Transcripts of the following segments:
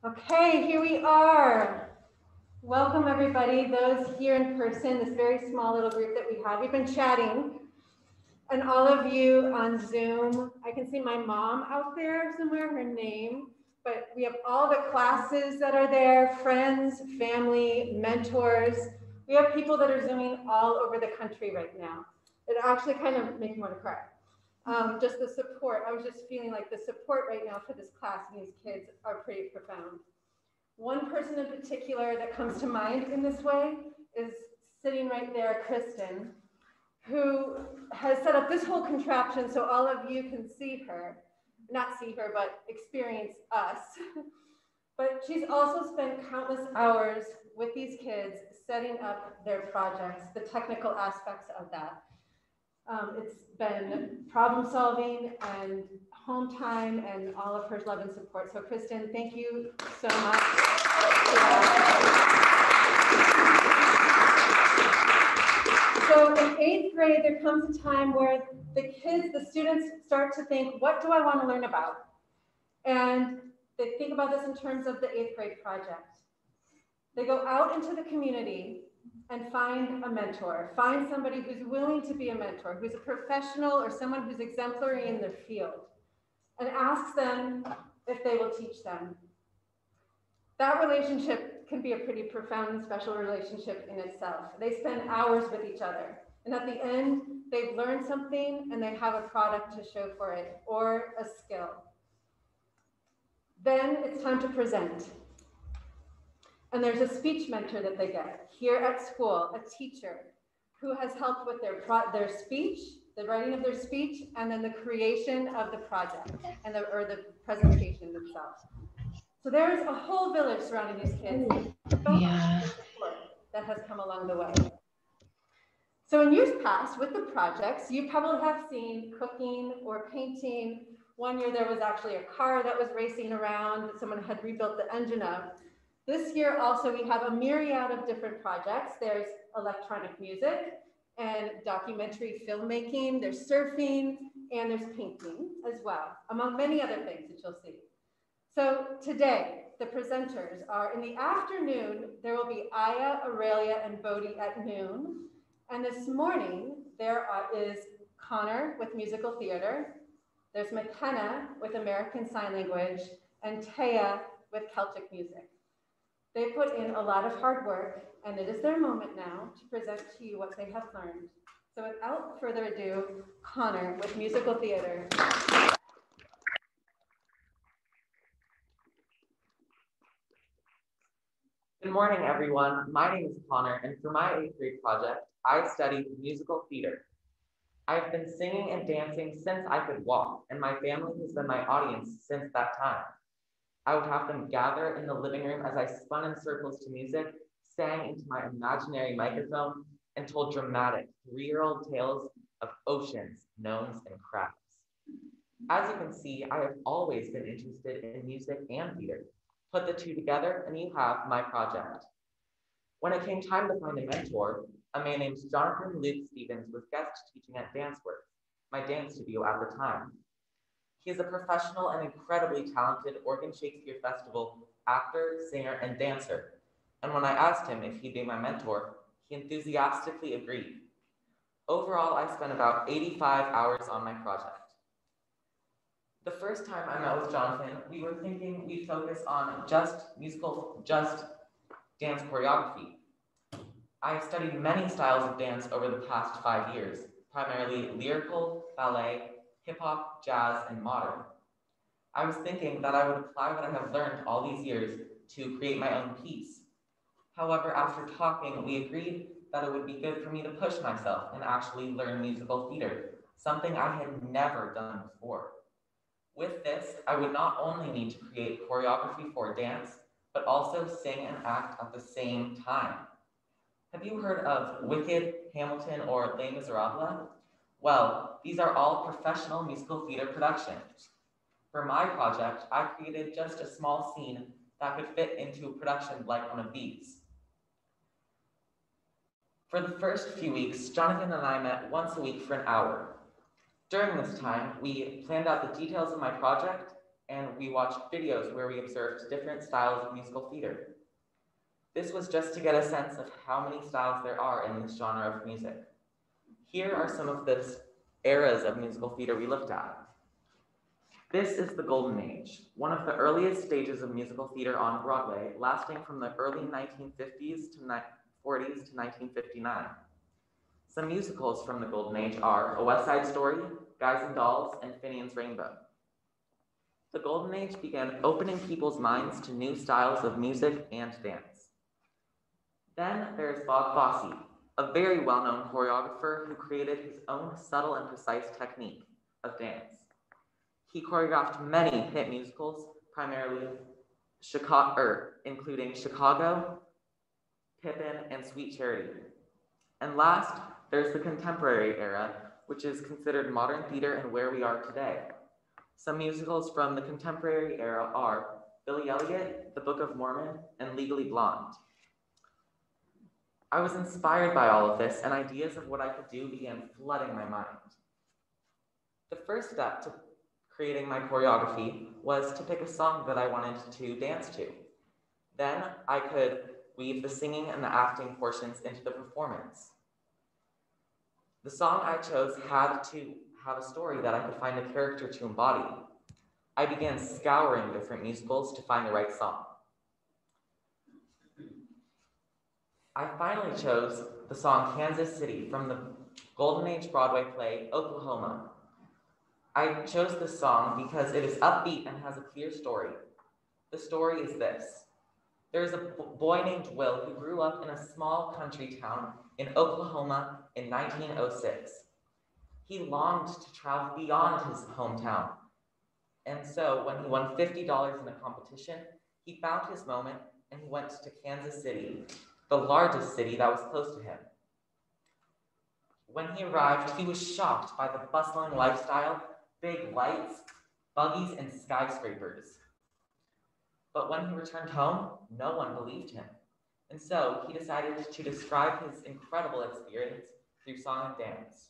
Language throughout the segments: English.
Okay, here we are. Welcome everybody, those here in person, this very small little group that we have. We've been chatting, and all of you on Zoom. I can see my mom out there somewhere, her name, but we have all the classes that are there, friends, family, mentors. We have people that are Zooming all over the country right now. It actually kind of makes me want to cry. Just the support. I was just feeling like the support right now for this class and these kids are pretty profound. One person in particular that comes to mind in this way is sitting right there, Kristen, who has set up this whole contraption so all of you can see her, not see her, but experience us. But she's also spent countless hours with these kids setting up their projects, the technical aspects of that. It's been problem solving and home time and all of her love and support. So Kristen, thank you so much. So in 8th grade, there comes a time where the students start to think, what do I want to learn about? And they think about this in terms of the 8th grade project. They go out into the community and find a mentor, find somebody who's willing to be a mentor, who's a professional or someone who's exemplary in their field, and ask them if they will teach them. That relationship can be a pretty profound and special relationship in itself. They spend hours with each other, and at the end, they've learned something and they have a product to show for it or a skill. Then it's time to present. And there's a speech mentor that they get here at school, a teacher who has helped with their speech, the writing of their speech, and then the creation of the project and or the presentation themselves. So there's a whole village surrounding these kids. Yeah. That has come along the way. So in years past, with the projects, you probably have seen cooking or painting. One year there was actually a car that was racing around that someone had rebuilt the engine of. This year also we have a myriad of different projects. There's electronic music and documentary filmmaking, there's surfing, and there's painting as well, among many other things that you'll see. So today, the presenters are, in the afternoon, there will be Aya, Aurelia, and Bodhi at noon. And this morning, there is Connor with musical theater. There's McKenna with American Sign Language, and Taya with Celtic music. They put in a lot of hard work, and it is their moment now to present to you what they have learned. So without further ado, Connor with musical theater. Good morning, everyone. My name is Connor, and for my 8th grade project, I studied musical theater. I've been singing and dancing since I could walk, and my family has been my audience since that time. I would have them gather in the living room as I spun in circles to music, sang into my imaginary microphone, and told dramatic 3-year-old tales of oceans, gnomes, and crabs. As you can see, I have always been interested in music and theater. Put the two together and you have my project. When it came time to find a mentor, a man named Jonathan Luke Stevens was guest teaching at DanceWorks, my dance studio at the time. He is a professional and incredibly talented Oregon Shakespeare Festival actor, singer, and dancer. And when I asked him if he'd be my mentor, he enthusiastically agreed. Overall, I spent about 85 hours on my project. The first time I met with Jonathan, we were thinking we'd focus on just dance choreography. I have studied many styles of dance over the past 5 years, primarily lyrical, ballet, hip-hop, jazz, and modern. I was thinking that I would apply what I have learned all these years to create my own piece. However, after talking, we agreed that it would be good for me to push myself and actually learn musical theater, something I had never done before. With this, I would not only need to create choreography for dance, but also sing and act at the same time. Have you heard of Wicked, Hamilton, or Les Miserables? Well, these are all professional musical theater productions. For my project, I created just a small scene that could fit into a production like one of these. For the first few weeks, Jonathan and I met once a week for an hour. During this time, we planned out the details of my project and we watched videos where we observed different styles of musical theater. This was just to get a sense of how many styles there are in this genre of music. Here are some of the eras of musical theater we looked at. This is the Golden Age, one of the earliest stages of musical theater on Broadway, lasting from the early 1950s to 40s to 1959. Some musicals from the Golden Age are A West Side Story, Guys and Dolls, and Finian's Rainbow. The Golden Age began opening people's minds to new styles of music and dance. Then there's Bob Fosse, a very well-known choreographer who created his own subtle and precise technique of dance. He choreographed many hit musicals, primarily including Chicago, Pippin, and Sweet Charity. And last, there's the contemporary era, which is considered modern theater and where we are today. Some musicals from the contemporary era are Billy Elliot, The Book of Mormon, and Legally Blonde. I was inspired by all of this, and ideas of what I could do began flooding my mind. The first step to creating my choreography was to pick a song that I wanted to dance to. Then I could weave the singing and the acting portions into the performance. The song I chose had to have a story that I could find a character to embody. I began scouring different musicals to find the right song. I finally chose the song Kansas City from the Golden Age Broadway play, Oklahoma. I chose this song because it is upbeat and has a clear story. The story is this. There is a boy named Will who grew up in a small country town in Oklahoma in 1906. He longed to travel beyond his hometown. And so when he won $50 in a competition, he found his moment and he went to Kansas City, the largest city that was close to him. When he arrived, he was shocked by the bustling lifestyle, big lights, buggies, and skyscrapers. But when he returned home, no one believed him. And so he decided to describe his incredible experience through song and dance.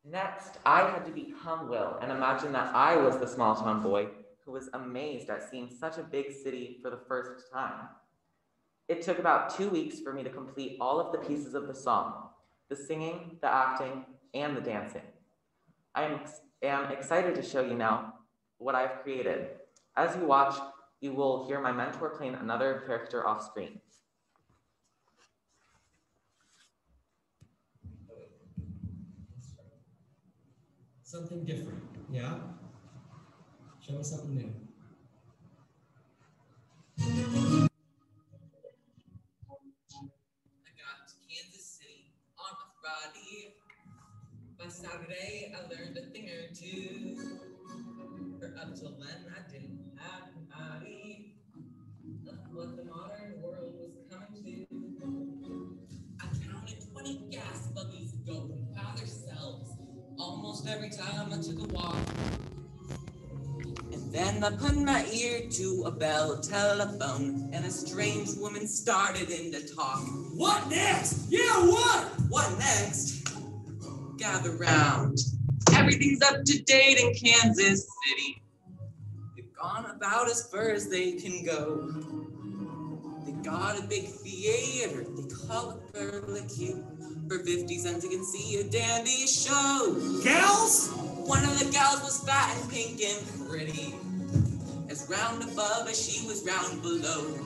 Next, I had to become Will and imagine that I was the small town boy who was amazed at seeing such a big city for the first time. It took about 2 weeks for me to complete all of the pieces of the song, the singing, the acting, and the dancing. I am excited to show you now what I've created. As you watch, you will hear my mentor playing another character off screen. Something different, yeah? Show me something new. I got to Kansas City on a Friday. By Saturday, I learned a thing or two. For up till then, I didn't have an idea of what the modern world was coming to. I counted 20 gas buggies going by themselves almost every time I took a walk. And then I put my ear to a bell telephone, and a strange woman started in to talk. What next? Yeah, what? What next? Gather round. Everything's up to date in Kansas City. They've gone about as far as they can go. They got a big theater, they call it Burlacue. For 50 cents you can see a dandy show. Gals? One of the gals was fat and pink and pretty, as round above as she was round below.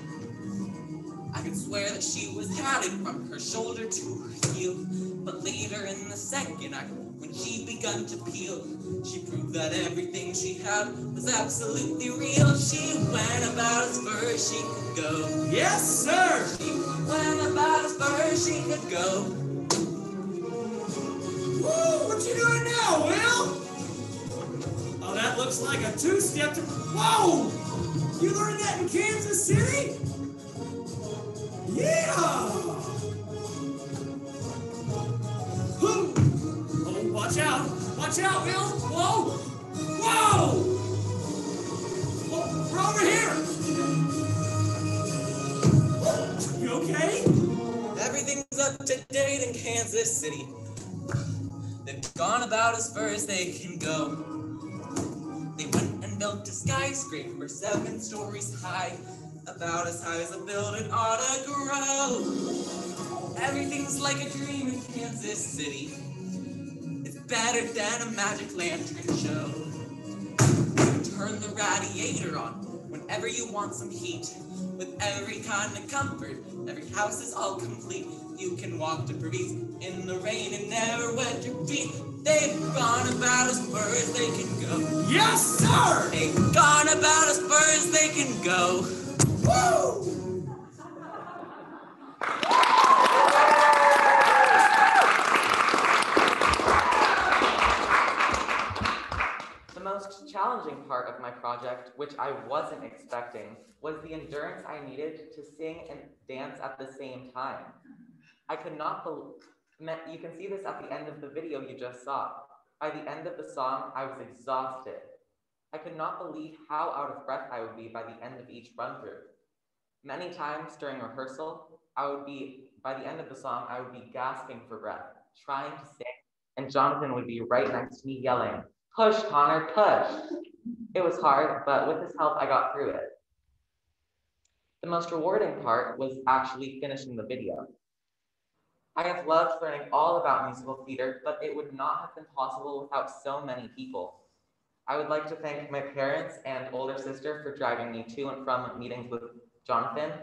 I could swear that she was hatted from her shoulder to her heel, but later in the second act, when she begun to peel, she proved that everything she had was absolutely real. She went about as far as she could go. Yes, sir! She went about as far as she could go. Woo! What you doing now, Will? Oh, that looks like a two-step to... Whoa! You learned that in Kansas City? Yeah! Oh, watch out! Watch out, Will! Whoa! Whoa! Whoa, we're over here! You okay? Everything's up to date in Kansas City. They've gone about as far as they can go. They went and built a skyscraper 7 stories high, about as high as a building ought to grow. Everything's like a dream in Kansas City. It's better than a magic lantern show. Turn the radiator on whenever you want some heat. With every kind of comfort, every house is all complete. You can walk to breeze in the rain and never wet your feet. They've gone about as far as they can go. Yes, sir! They've gone about as far as they can go. Woo! The most challenging part of my project, which I wasn't expecting, was the endurance I needed to sing and dance at the same time. I could not believe, you can see this at the end of the video you just saw. By the end of the song, I was exhausted. I could not believe how out of breath I would be by the end of each run through. Many times during rehearsal, by the end of the song, I would be gasping for breath, trying to sing, and Jonathan would be right next to me yelling, "Push, Connor, push." It was hard, but with his help, I got through it. The most rewarding part was actually finishing the video. I have loved learning all about musical theater, but it would not have been possible without so many people. I would like to thank my parents and older sister for driving me to and from meetings with Jonathan,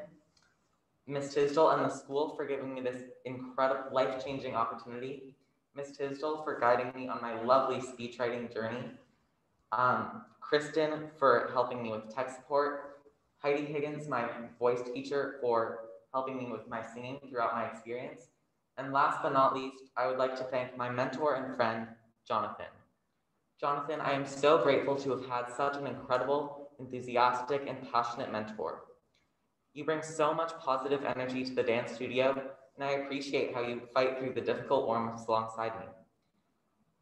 Ms. Tisdall and the school for giving me this incredible, life-changing opportunity, Ms. Tisdall for guiding me on my lovely speech writing journey, Kristen for helping me with tech support, Heidi Higgins, my voice teacher, for helping me with my singing throughout my experience, and last but not least, I would like to thank my mentor and friend, Jonathan. Jonathan, I am so grateful to have had such an incredible, enthusiastic, and passionate mentor. You bring so much positive energy to the dance studio, and I appreciate how you fight through the difficult moments alongside me.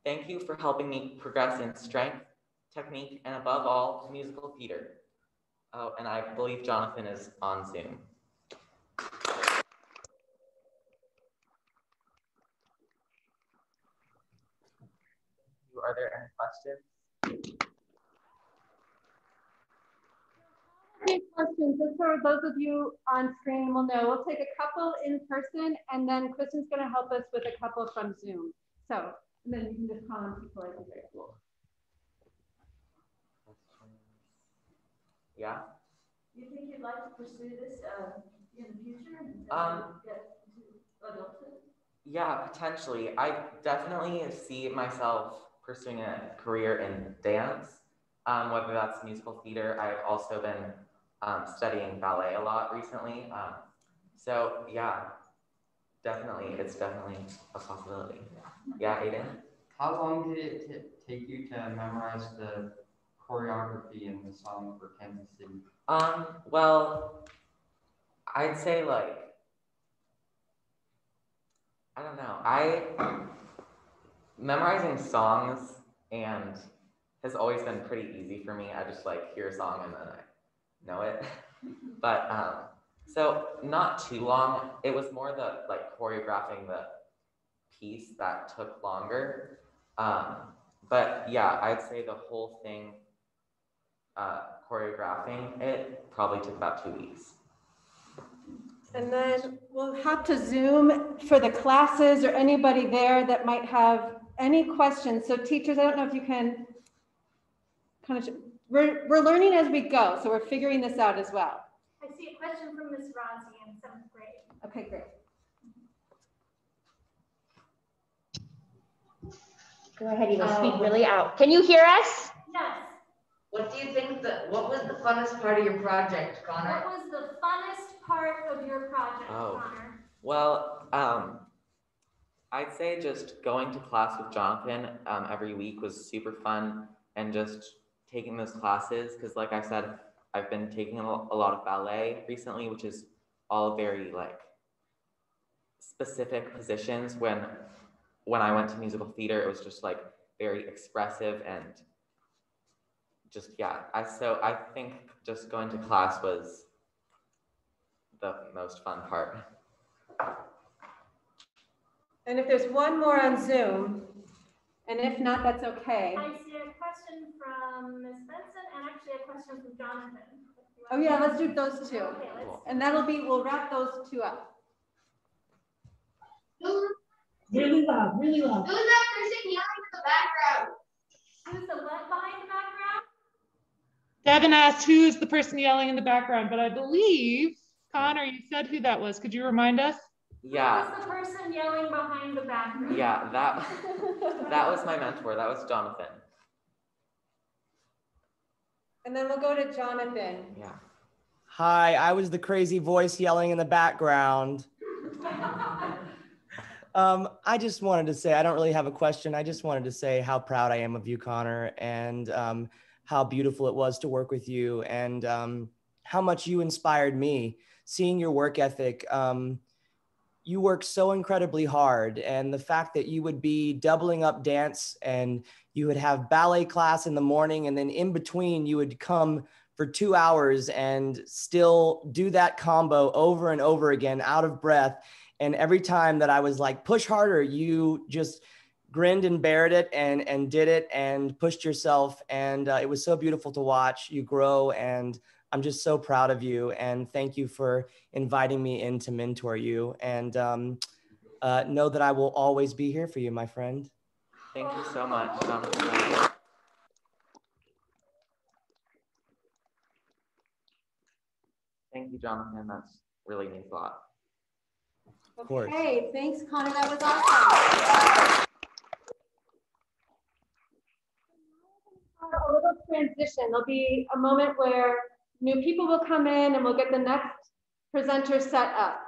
Thank you for helping me progress in strength, technique, and above all, musical theater. Oh, and I believe Jonathan is on Zoom. Are there any questions? Any questions? Just for those of you on screen will know, we'll take a couple in person, and then Kristen's going to help us with a couple from Zoom. So, and then you can just call on people. I think very cool. Yeah. You think you'd like to pursue this in the future and get to adulthood? Yeah, potentially. I definitely see myself pursuing a career in dance, whether that's musical theater. I've also been studying ballet a lot recently. So yeah, definitely, it's definitely a possibility. Yeah, Aiden? How long did it take you to memorize the choreography in the song for Kansas City? Well, I'd say like, I don't know. Memorizing songs and has always been pretty easy for me. I just like hear a song and then I know it. But so not too long. It was more the like choreographing the piece that took longer. But yeah, I'd say the whole thing, choreographing it probably took about 2 weeks. And then we'll have to Zoom for the classes or anybody there that might have any questions. So teachers, I don't know if you can kind of, we're learning as we go. So we're figuring this out as well. I see a question from Miss Rossi in 7th grade. Okay, great. Go ahead, Eva, speak really out. Can you hear us? Yes. What do you think what was the funnest part of your project, Connor? What was the funnest part of your project, Connor? Well, I'd say just going to class with Jonathan every week was super fun, and just taking those classes, because like I said, I've been taking a lot of ballet recently, which is all very like specific positions. When I went to musical theater, it was just like very expressive and just, yeah. So I think just going to class was the most fun part. And if there's one more on Zoom, and if not, that's okay. I see a question from Ms. Benson and actually a question from Jonathan. Oh yeah, let's do those two. Okay, And that'll be, we'll wrap those two up. Really loud, really loud. Who's that person yelling in the background? Who's the what behind the background? Devin asked who is the person yelling in the background, but I believe, Connor, you said who that was. Could you remind us? Yeah. Who was the person yelling behind the background? Yeah, that was my mentor. That was Jonathan. And then we'll go to Jonathan. Yeah. Hi, I was the crazy voice yelling in the background. I just wanted to say, I don't really have a question. I just wanted to say how proud I am of you, Connor, and how beautiful it was to work with you, and how much you inspired me. Seeing your work ethic, you work so incredibly hard, and the fact that you would be doubling up dance and you would have ballet class in the morning, and then in between you would come for 2 hours and still do that combo over and over again, out of breath. And every time that I was like, push harder, you just grinned and bared it and did it and pushed yourself. And it was so beautiful to watch you grow. And I'm just so proud of you. And thank you for inviting me in to mentor you. And know that I will always be here for you, my friend. Thank you so much, Jonathan. Thank you, Jonathan. That's really means a lot. Of course. Okay, thanks, Connor. That was awesome. A little transition. There'll be a moment where new people will come in and we'll get the next presenter set up.